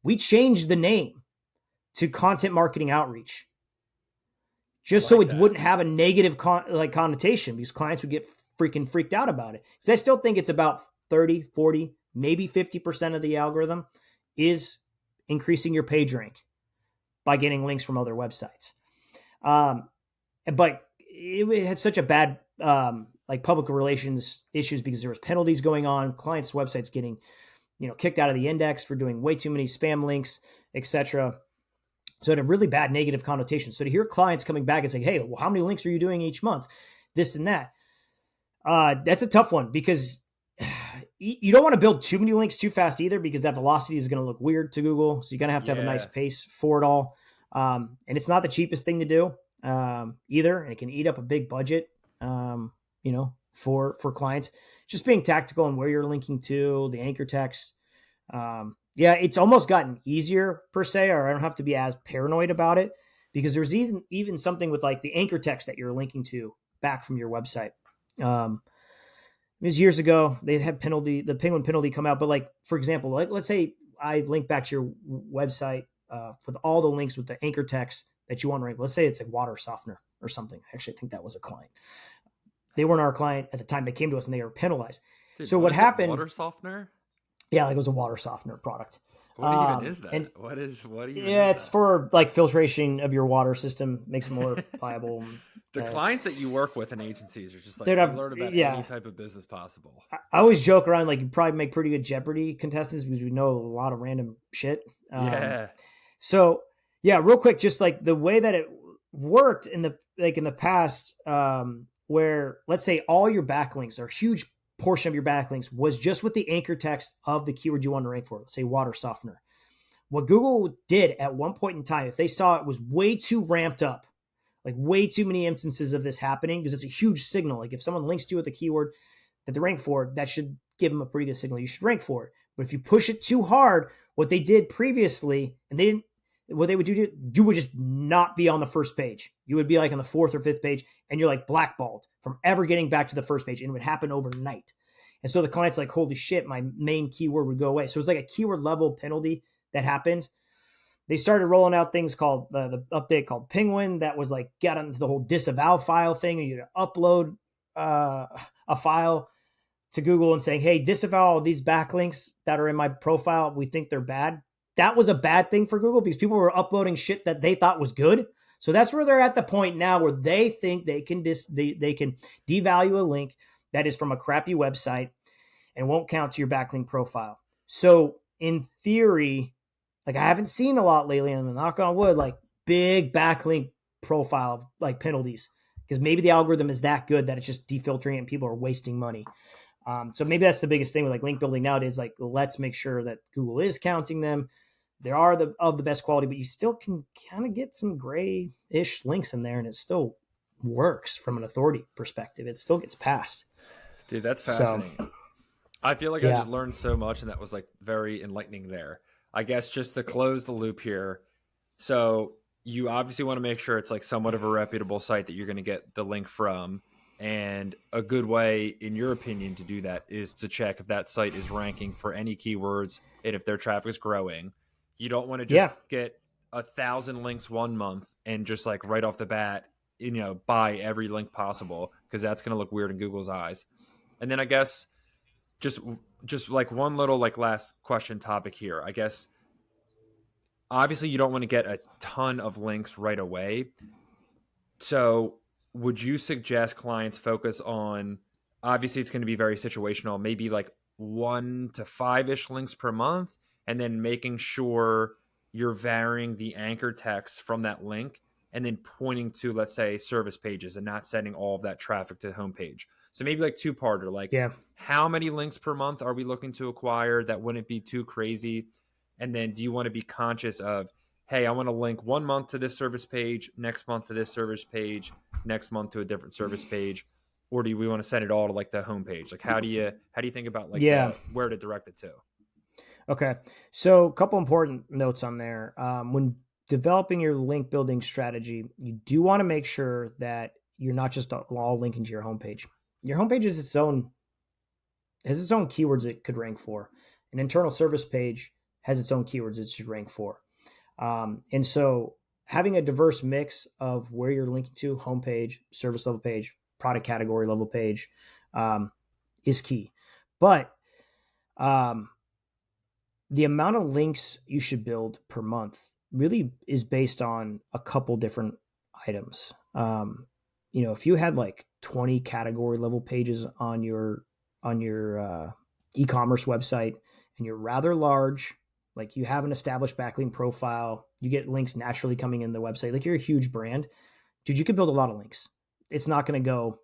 [SPEAKER 2] we changed the name to content marketing outreach, just so it wouldn't have a negative connotation, because clients would get freaking freaked out about it. Because I still think it's about 30, 40, maybe 50% of the algorithm is increasing your page rank by getting links from other websites. But it had such a bad public relations issues because there was penalties going on, clients' websites getting kicked out of the index for doing way too many spam links, etc. So it had a really bad negative connotation. So to hear clients coming back and saying, hey, well, how many links are you doing each month? This and that. That's a tough one, because you don't want to build too many links too fast either, because that velocity is going to look weird to Google. So you're going to have a nice pace for it all. And it's not the cheapest thing to do either. And it can eat up a big budget, for clients. Just being tactical on where you're linking to, the anchor text. Yeah, it's almost gotten easier per se, or I don't have to be as paranoid about it, because there's even something with like the anchor text that you're linking to back from your website. It was years ago, they had the Penguin penalty come out. But like, for example, let's say I link back to your website for all the links with the anchor text that you want to rank. Let's say it's like water softener or something. Actually, I think that was a client. They weren't our client at the time. They came to us and they were penalized.
[SPEAKER 1] Dude,
[SPEAKER 2] so what happened?
[SPEAKER 1] Water softener?
[SPEAKER 2] Yeah, like it was a water softener product.
[SPEAKER 1] What even is that? What even?
[SPEAKER 2] Yeah, it's for like filtration of your water system, makes it more viable.
[SPEAKER 1] The clients that you work with in agencies are just like,
[SPEAKER 2] Dude,
[SPEAKER 1] we learn about any
[SPEAKER 2] yeah,
[SPEAKER 1] type of business possible.
[SPEAKER 2] I always joke around like you probably make pretty good Jeopardy contestants because we know a lot of random shit.
[SPEAKER 1] Yeah.
[SPEAKER 2] So yeah, real quick, just like the way that it worked in the past, where let's say all your backlinks or a huge portion of your backlinks was just with the anchor text of the keyword you want to rank for. Let's say water softener. What Google did at one point in time, if they saw it was way too ramped up, like way too many instances of this happening, because it's a huge signal. Like if someone links to you with a keyword that they rank for, that should give them a pretty good signal. You should rank for it. But if you push it too hard, what they did previously, and they didn't, what they would do, you would just not be on the first page. You would be like on the fourth or fifth page, and you're like blackballed from ever getting back to the first page, and it would happen overnight. And so the client's like, holy shit, my main keyword would go away. So it was like a keyword level penalty that happened. They started rolling out things called the update called Penguin that was like got into the whole disavow file thing. And you upload a file to Google and saying, hey, disavow all these backlinks that are in my profile. We think they're bad. That was a bad thing for Google because people were uploading shit that they thought was good. So that's where they're at the point now where they think they can they can devalue a link that is from a crappy website and won't count to your backlink profile. So in theory, like I haven't seen a lot lately, and knock on wood, like big backlink profile like penalties because maybe the algorithm is that good that it's just defiltering and people are wasting money. So maybe that's the biggest thing with like link building nowadays. Like let's make sure that Google is counting them. There are of the best quality, but you still can kind of get some gray-ish links in there, and it still works from an authority perspective. It still gets passed.
[SPEAKER 1] Dude, that's
[SPEAKER 2] So
[SPEAKER 1] fascinating. I feel like I
[SPEAKER 2] yeah,
[SPEAKER 1] just learned so much, and that was like very enlightening there. I guess just to close the loop here. So you obviously want to make sure it's like somewhat of a reputable site that you're going to get the link from. And a good way, in your opinion, to do that is to check if that site is ranking for any keywords and if their traffic is growing. You don't want to just
[SPEAKER 2] yeah,
[SPEAKER 1] get 1,000 links one month and just like right off the bat, buy every link possible because that's going to look weird in Google's eyes. And then I guess just just like one little like last question topic here. I guess obviously you don't want to get a ton of links right away. So would you suggest clients focus on, obviously it's going to be very situational, maybe like 1 to 5-ish links per month, and then making sure you're varying the anchor text from that link and then pointing to, let's say, service pages and not sending all of that traffic to the homepage. So maybe like two-parter, like
[SPEAKER 2] yeah.
[SPEAKER 1] how many links per month are we looking to acquire that wouldn't be too crazy? And then do you want to be conscious of, hey, I want to link 1 month to this service page, next month to this service page, next month to a different service page, or do we want to send it all to like the homepage? Like how do you think about like
[SPEAKER 2] Yeah.
[SPEAKER 1] the where to direct it to?
[SPEAKER 2] Okay. So, a couple important notes on there. When developing your link building strategy, you do want to make sure that you're not just all linking to your homepage. Your homepage is has its own keywords it could rank for. An internal service page has its own keywords it should rank for. And so, having a diverse mix of where you're linking to, homepage, service level page, product category level page, is key. But um, the amount of links you should build per month really is based on a couple different items. If you had like 20 category level pages on your e-commerce website and you're rather large, like you have an established backlink profile, you get links naturally coming in the website, like you're a huge brand, dude, you could build a lot of links. It's not going to go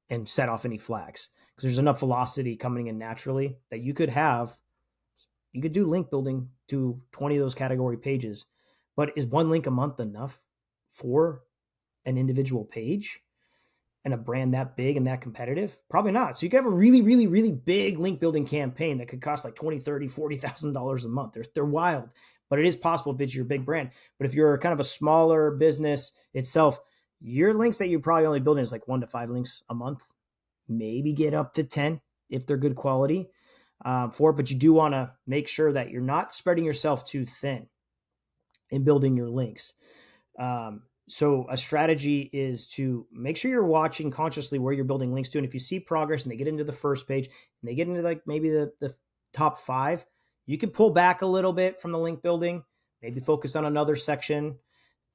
[SPEAKER 2] and set off any flags because there's enough velocity coming in naturally that you could do link building to 20 of those category pages, but is one link a month enough for an individual page and a brand that big and that competitive? Probably not. So you could have a really, really, really big link building campaign that could cost like 20, 30, $40,000 a month. They're wild, but it is possible if it's your big brand. But if you're kind of a smaller business itself, your links that you're probably only building is like 1 to 5 links a month, maybe get up to 10 if they're good quality for it. But you do want to make sure that you're not spreading yourself too thin in building your links. So a strategy is to make sure you're watching consciously where you're building links to. And if you see progress and they get into the first page and they get into like maybe the top 5, you can pull back a little bit from the link building, maybe focus on another section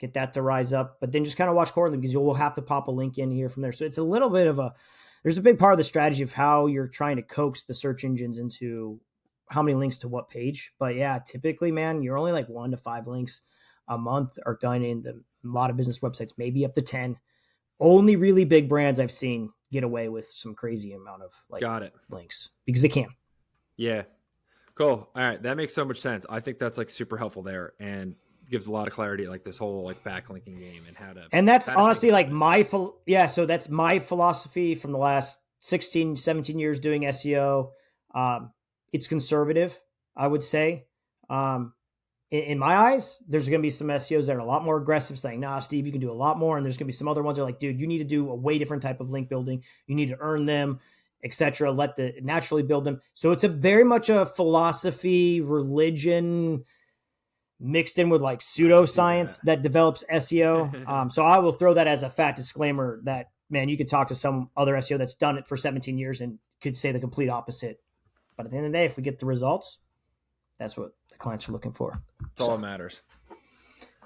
[SPEAKER 2] get that to rise up, but then just kind of watch quarterly because you'll have to pop a link in here from there. So it's a little bit of there's a big part of the strategy of how you're trying to coax the search engines into how many links to what page. But yeah, typically, man, you're only like 1 to 5 links a month are going into a lot of business websites, maybe up to 10. Only really big brands I've seen get away with some crazy amount of like
[SPEAKER 1] Got it.
[SPEAKER 2] links because they can.
[SPEAKER 1] Yeah. Cool. All right. That makes so much sense. I think that's like super helpful there and gives a lot of clarity, like this whole like backlinking game and
[SPEAKER 2] And that's
[SPEAKER 1] how to think
[SPEAKER 2] honestly
[SPEAKER 1] about
[SPEAKER 2] like
[SPEAKER 1] it.
[SPEAKER 2] so that's my philosophy from the last 16, 17 years doing SEO. It's conservative, I would say. Um, in my eyes, there's going to be some SEOs that are a lot more aggressive saying, nah, Steve, you can do a lot more. And there's going to be some other ones that are like, dude, you need to do a way different type of link building. You need to earn them, etc. Let the naturally build them. So it's a very much a philosophy, religion, mixed in with like
[SPEAKER 1] I can see
[SPEAKER 2] pseudoscience that develops SEO. So I will throw that as a fat disclaimer that, man, you could talk to some other SEO that's done it for 17 years and could say the complete opposite. But at the end of the day, if we get the results, that's what the clients are looking for.
[SPEAKER 1] It's all that matters.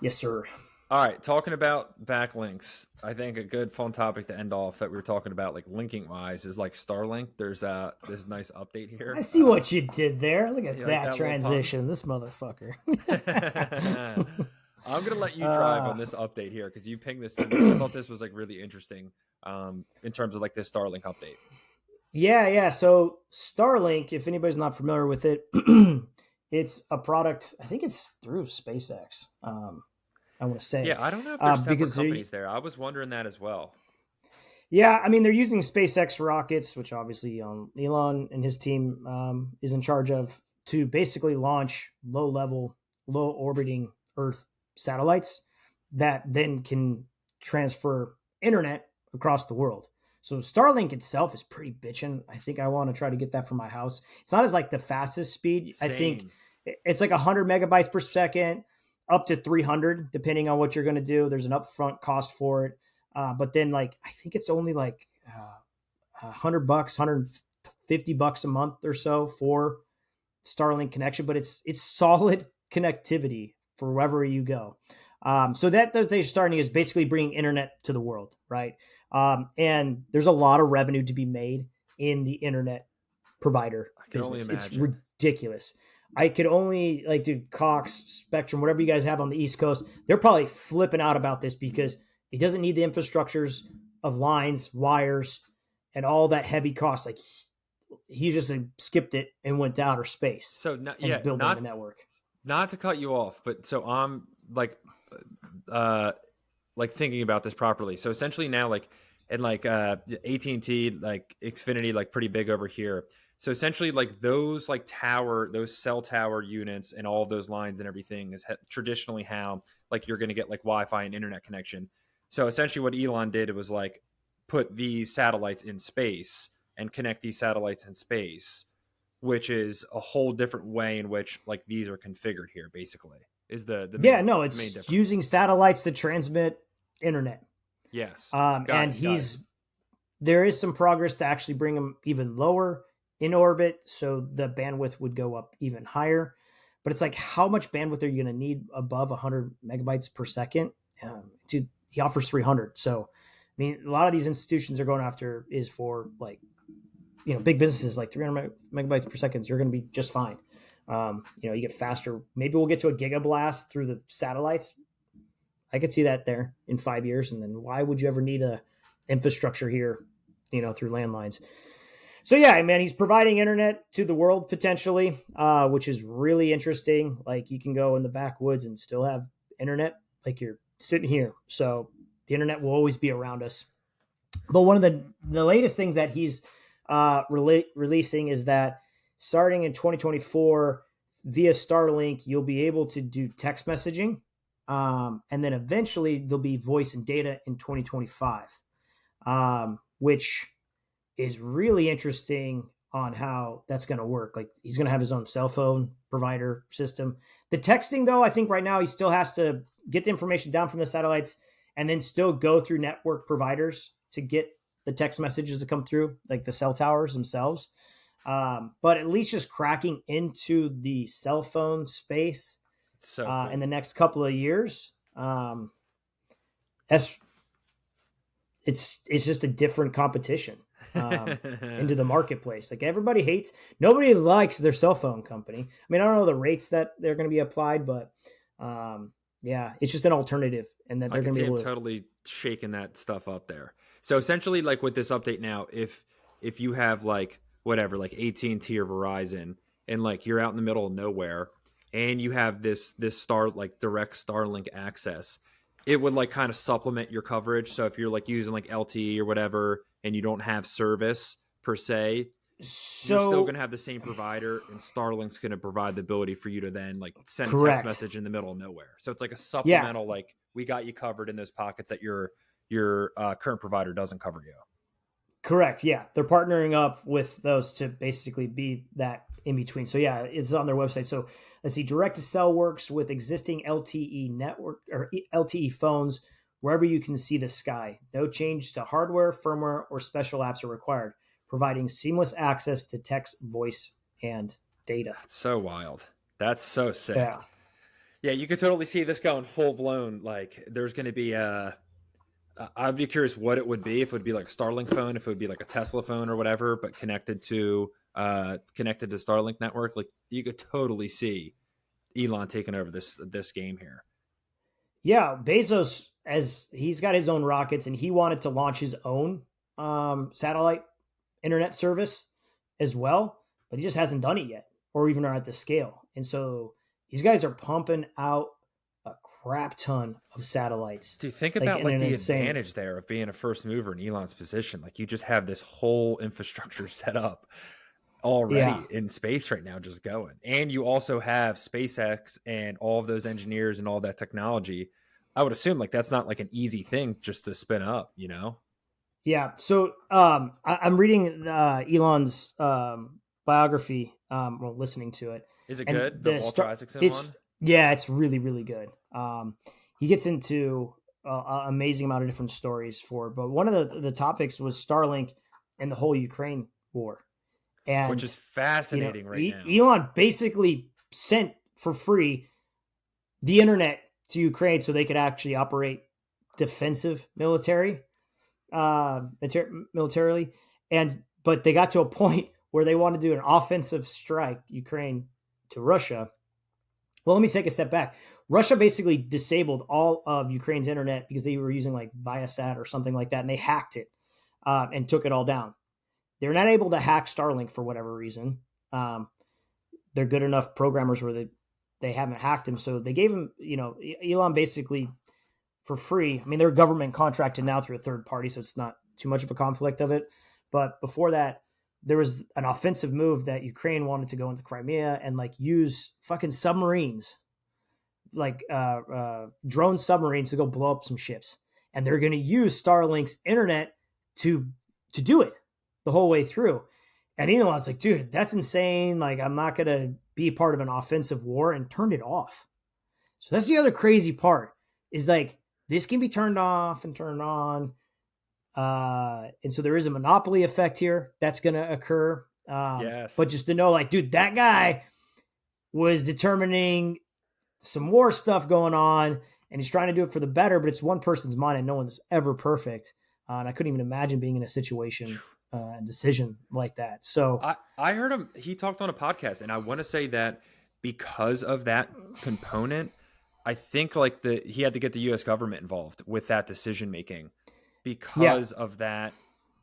[SPEAKER 2] Yes, sir.
[SPEAKER 1] All right, talking about backlinks, I think a good fun topic to end off that we were talking about, like linking wise, is like Starlink. There's this nice update here.
[SPEAKER 2] I see what you did there. Look at
[SPEAKER 1] You like
[SPEAKER 2] that
[SPEAKER 1] that little pun?
[SPEAKER 2] transition. This motherfucker.
[SPEAKER 1] I'm gonna let you drive on this update here because you pinged this to me. I thought this was like really interesting in terms of like this Starlink update.
[SPEAKER 2] Yeah. So Starlink, if anybody's not familiar with it, it's a product. I think it's through SpaceX. I want to say,
[SPEAKER 1] Yeah, I don't know if there's separate
[SPEAKER 2] because
[SPEAKER 1] companies there. I was wondering that as well.
[SPEAKER 2] yeah, I mean they're using SpaceX rockets, which obviously Elon and his team is in charge of to basically launch low orbiting Earth satellites that then can transfer internet across the world. So Starlink itself is pretty bitchin'. I think I want to try to get that for my house. It's not as like the fastest speed. I think
[SPEAKER 1] Same.
[SPEAKER 2] it's like 100 megabytes per second, up to 300, depending on what you're going to do. There's an upfront cost for it. But then like, I think it's only like $100, $150 a month or so for Starlink connection, but it's solid connectivity for wherever you go. So that they're starting is basically bringing internet to the world, right? And there's a lot of revenue to be made in the internet provider
[SPEAKER 1] I can only
[SPEAKER 2] business. It's
[SPEAKER 1] imagine.
[SPEAKER 2] ridiculous. I could only like do Cox, Spectrum, whatever you guys have on the East Coast. They're probably flipping out about this because it doesn't need the infrastructures of lines, wires, and all that heavy cost. Like he just skipped it and went to outer space
[SPEAKER 1] So
[SPEAKER 2] and is building the network.
[SPEAKER 1] not to cut you off, but so I'm uh like thinking about this properly. So essentially now like and like AT&T, like Xfinity, like pretty big over here. So essentially like those like those cell tower units and all of those lines and everything is traditionally how like you're going to get like Wi-Fi and internet connection. So essentially what Elon did was like put these satellites in space and connect these satellites in space, which is a whole different way in which like these are configured here basically is
[SPEAKER 2] Yeah, no,
[SPEAKER 1] the main
[SPEAKER 2] it's
[SPEAKER 1] difference.
[SPEAKER 2] using satellites to transmit internet.
[SPEAKER 1] Yes. Got
[SPEAKER 2] And
[SPEAKER 1] it. Got it.
[SPEAKER 2] there is some progress to actually bring them even lower in orbit, so the bandwidth would go up even higher. But it's like, how much bandwidth are you going to need above 100 megabytes per second? Dude, he offers 300. So, I mean, a lot of these institutions are going after is for like, big businesses like 300 megabytes per second. You're going to be just fine. You get faster. Maybe we'll get to a gigablast through the satellites. I could see that there in 5 years. And then why would you ever need a infrastructure here, through landlines? So yeah, man, he's providing internet to the world potentially, which is really interesting. Like you can go in the backwoods and still have internet, like you're sitting here. So the internet will always be around us. But one of the latest things that he's releasing is that starting in 2024 via Starlink, you'll be able to do text messaging, and then eventually there'll be voice and data in 2025, which is really interesting on how that's going to work. Like he's going to have his own cell phone provider system. The texting, though, I think right now he still has to get the information down from the satellites and then still go through network providers to get the text messages to come through, like the cell towers themselves. But at least just cracking into the cell phone space
[SPEAKER 1] So
[SPEAKER 2] in
[SPEAKER 1] cool.
[SPEAKER 2] the next couple of years that's it's just a different competition into the marketplace. Like everybody hates, nobody likes their cell phone company. I mean, I don't know the rates that they're going to be applied, but um, yeah, it's just an alternative, and that
[SPEAKER 1] I
[SPEAKER 2] they're
[SPEAKER 1] could
[SPEAKER 2] going to
[SPEAKER 1] see
[SPEAKER 2] be
[SPEAKER 1] him
[SPEAKER 2] able to.
[SPEAKER 1] totally shaking that stuff up there. So essentially, like with this update now, if you have like whatever, like AT&T or Verizon, and like you're out in the middle of nowhere, and you have this star like direct Starlink access, it would like kind of supplement your coverage. So if you're like using like LTE or whatever, and you don't have service per se, you're still going
[SPEAKER 2] So
[SPEAKER 1] to have the same provider, and Starlink's going to provide the ability for you to then like send a text
[SPEAKER 2] correct,
[SPEAKER 1] message in the middle of nowhere. So it's like a
[SPEAKER 2] yeah,
[SPEAKER 1] supplemental, like we got you covered in those pockets that your current provider doesn't cover you.
[SPEAKER 2] correct, yeah. They're partnering up with those to basically be that in between. So yeah, it's on their website. So let's see, direct to cell works with existing LTE network or LTE phones wherever you can see the sky. No change to hardware, firmware, or special apps are required, providing seamless access to text, voice, and data.
[SPEAKER 1] That's so wild. That's so sick.
[SPEAKER 2] Yeah.
[SPEAKER 1] Yeah, you could totally see this going full blown. Like there's going to be a. I'd be curious what it would be, if it would be like a Starlink phone, if it would be like a Tesla phone or whatever, but connected to Starlink network. Like you could totally see Elon taking over this game here.
[SPEAKER 2] Yeah, Bezos, as he's got his own rockets and he wanted to launch his own satellite internet service as well, but he just hasn't done it yet or even are at the scale. And so these guys are pumping out a crap ton of satellites,
[SPEAKER 1] Do you think
[SPEAKER 2] like
[SPEAKER 1] about
[SPEAKER 2] in
[SPEAKER 1] like
[SPEAKER 2] an
[SPEAKER 1] the
[SPEAKER 2] insane.
[SPEAKER 1] advantage there of being a first mover in Elon's position? Like you just have this whole infrastructure set up
[SPEAKER 2] Yeah.
[SPEAKER 1] already in space right now, just going. And you also have SpaceX and all of those engineers and all that technology. I would assume like that's not like an easy thing just to spin up, you know?
[SPEAKER 2] Yeah. So I'm reading Elon's biography, well, listening to it,
[SPEAKER 1] Is it
[SPEAKER 2] and
[SPEAKER 1] good? The Walter Isaacson
[SPEAKER 2] it's
[SPEAKER 1] one?
[SPEAKER 2] yeah, it's really really good. He gets into an amazing amount of different stories for, but one of the topics was Starlink and the whole Ukraine war,
[SPEAKER 1] Which
[SPEAKER 2] and
[SPEAKER 1] is fascinating right now.
[SPEAKER 2] Elon basically sent for free the internet to Ukraine so they could actually operate defensive militarily, and but they got to a point where they wanted to do an offensive strike Ukraine to Russia. Well, let me take a step back. Russia basically disabled all of Ukraine's internet because they were using like Viasat or something like that, and they hacked it and took it all down. They're not able to hack Starlink for whatever reason. Um, they're good enough programmers where they haven't hacked him, so they gave him, Elon basically for free. I mean, they're government contracted now through a third party, so it's not too much of a conflict of it. But before that, there was an offensive move that Ukraine wanted to go into Crimea and like use fucking submarines, like drone submarines to go blow up some ships, and they're going to use Starlink's internet to do it the whole way through. And Elon's like, dude, that's insane. Like, I'm not going to be part of an offensive war, and turned it off. So that's the other crazy part is like this can be turned off and turned on. And so there is a monopoly effect here that's going to occur.
[SPEAKER 1] Yes.
[SPEAKER 2] But just to know, like, dude, that guy was determining some war stuff going on and he's trying to do it for the better, but it's one person's mind and no one's ever perfect. And I couldn't even imagine being in a situation and decision like that. So,
[SPEAKER 1] I heard him, he talked on a podcast, and I want to say that because of that component, I think like he had to get the US government involved with that decision making
[SPEAKER 2] yeah,
[SPEAKER 1] because of that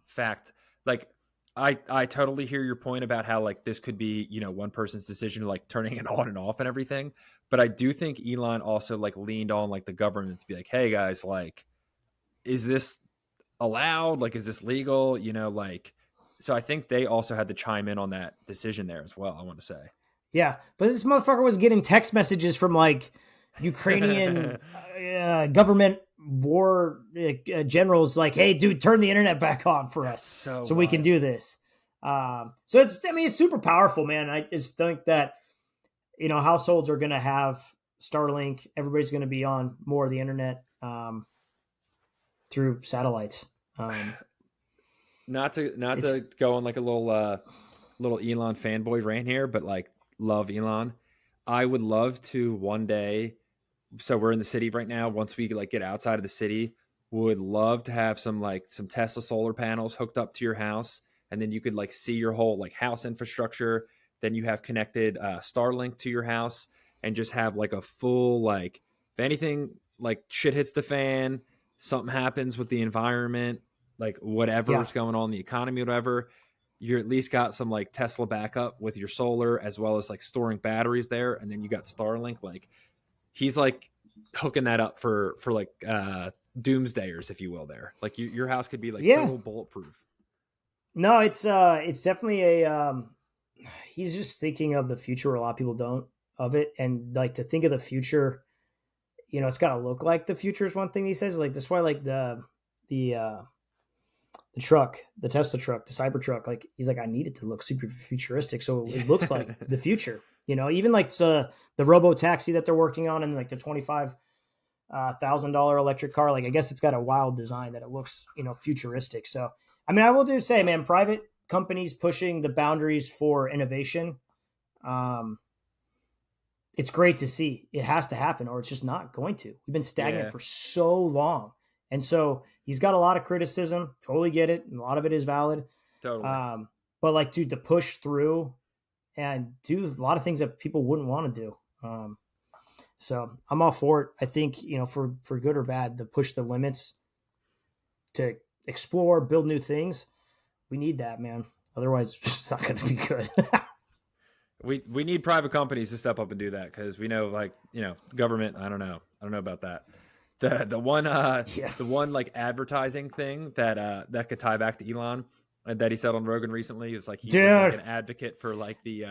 [SPEAKER 1] fact. Like I totally hear your point about how like this could be, one person's decision, like turning it on and off and everything. But I do think Elon also like leaned on like the government to be like, hey guys, like, is this allowed? Like, is this legal? Like, so I think they also had to chime in on that decision there as well, I want to
[SPEAKER 2] yeah. But this motherfucker was getting text messages from like Ukrainian
[SPEAKER 1] say.
[SPEAKER 2] government war generals, like, "Hey, dude, turn the internet back on for
[SPEAKER 1] That's
[SPEAKER 2] us,
[SPEAKER 1] so
[SPEAKER 2] so we can do
[SPEAKER 1] wild.
[SPEAKER 2] this." So it's, I mean, it's super powerful, man. I just think that households are going to have Starlink. Everybody's going to be on more of the internet through satellites. Um,
[SPEAKER 1] Not to
[SPEAKER 2] it's
[SPEAKER 1] go on like a little Elon fanboy rant here, but like love Elon. I would love to one day. So we're in the city right now. Once we like get outside of the city, would love to have some Tesla solar panels hooked up to your house, and then you could like see your whole like house infrastructure. Then you have connected Starlink to your house, and just have like a full like if anything like shit hits the fan, something happens with the environment, like
[SPEAKER 2] Yeah.
[SPEAKER 1] whatever's going on in the economy, whatever, you're at least got some like Tesla backup with your solar as well as like storing batteries there, and then you got Starlink. Like he's like hooking that up for like doomsdayers, if you will. There, like your house could be like
[SPEAKER 2] Yeah.
[SPEAKER 1] total bulletproof.
[SPEAKER 2] No, it's definitely a he's just thinking of the future. A lot of people don't of it, and like to think of the future, it's got to look like the future is one thing he says. Like that's why like the the truck, the Tesla truck, the Cybertruck, like he's like I need it to look super futuristic, so it looks like the future. Even like the robo taxi that they're working on, and like the $25,000 electric car. Like I guess it's got a wild design that it looks futuristic. So I mean, I will do say, man, private companies pushing the boundaries for innovation. Um, it's great to see. It has to happen, or it's just not going to. We've been stagnant
[SPEAKER 1] Yeah,
[SPEAKER 2] for so long, and so he's got a lot of criticism. Totally get it, and a lot of it is valid.
[SPEAKER 1] totally.
[SPEAKER 2] Um, but like, dude, to push through and do a lot of things that people wouldn't want to do. So I'm all for it. I think for good or bad, to push the limits, to explore, build new things. We need that, man. Otherwise, it's not going to be good.
[SPEAKER 1] We need private companies to step up and do that, because we know like government. I don't know about that.
[SPEAKER 2] Yeah.
[SPEAKER 1] The one like advertising thing that that could tie back to Elon, that he said on Rogan recently is like he was like
[SPEAKER 2] Dude.
[SPEAKER 1] an advocate for like the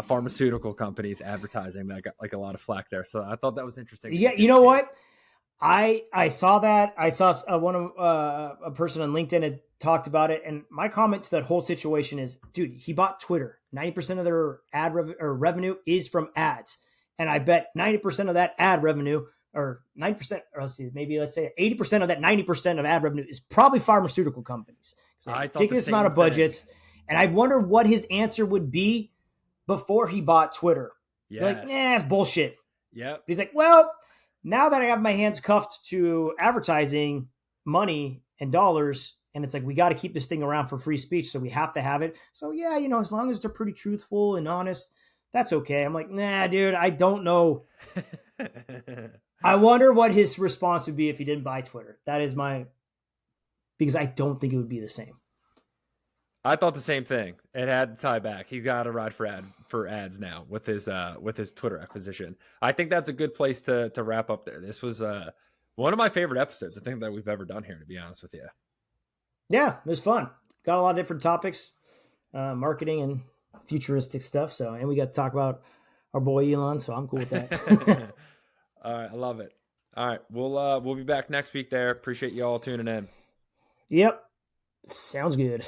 [SPEAKER 1] pharmaceutical companies advertising, that got like a lot of flack there. So I thought that was interesting. So
[SPEAKER 2] Yeah.
[SPEAKER 1] you
[SPEAKER 2] You
[SPEAKER 1] could
[SPEAKER 2] know
[SPEAKER 1] see it.
[SPEAKER 2] what? I saw that. I saw one of a person on LinkedIn had talked about it, and my comment to that whole situation is, dude, he bought Twitter. 90% of their or revenue is from ads, and I bet 90% of that ad revenue, or 90%, or let's say 80% of that 90% of ad revenue is probably pharmaceutical companies. They have
[SPEAKER 1] I thought the
[SPEAKER 2] ridiculous amount
[SPEAKER 1] same
[SPEAKER 2] of
[SPEAKER 1] thing.
[SPEAKER 2] budgets, and I wonder what his answer would be before he bought Twitter. Be like,
[SPEAKER 1] Yes.
[SPEAKER 2] nah, it's bullshit.
[SPEAKER 1] Yep.
[SPEAKER 2] But he's like, well, now that I have my hands cuffed to advertising money and dollars, and it's like we got to keep this thing around for free speech, so we have to have it. So yeah, as long as they're pretty truthful and honest, that's okay. I'm like, nah, dude, I don't know. I wonder what his response would be if he didn't buy Twitter. That is because I don't think it would be the same.
[SPEAKER 1] I thought the same thing. It had to tie back. He got a ride for ads now with his Twitter acquisition. I think that's a good place to wrap up there. This was one of my favorite episodes I think that we've ever done here, to be honest with you.
[SPEAKER 2] Yeah, it was fun. Got a lot of different topics, marketing and futuristic stuff. So, and we got to talk about our boy Elon. So I'm cool with that.
[SPEAKER 1] All right, I love it. All right, we'll be back next week there. Appreciate you all tuning in.
[SPEAKER 2] Yep. Sounds good.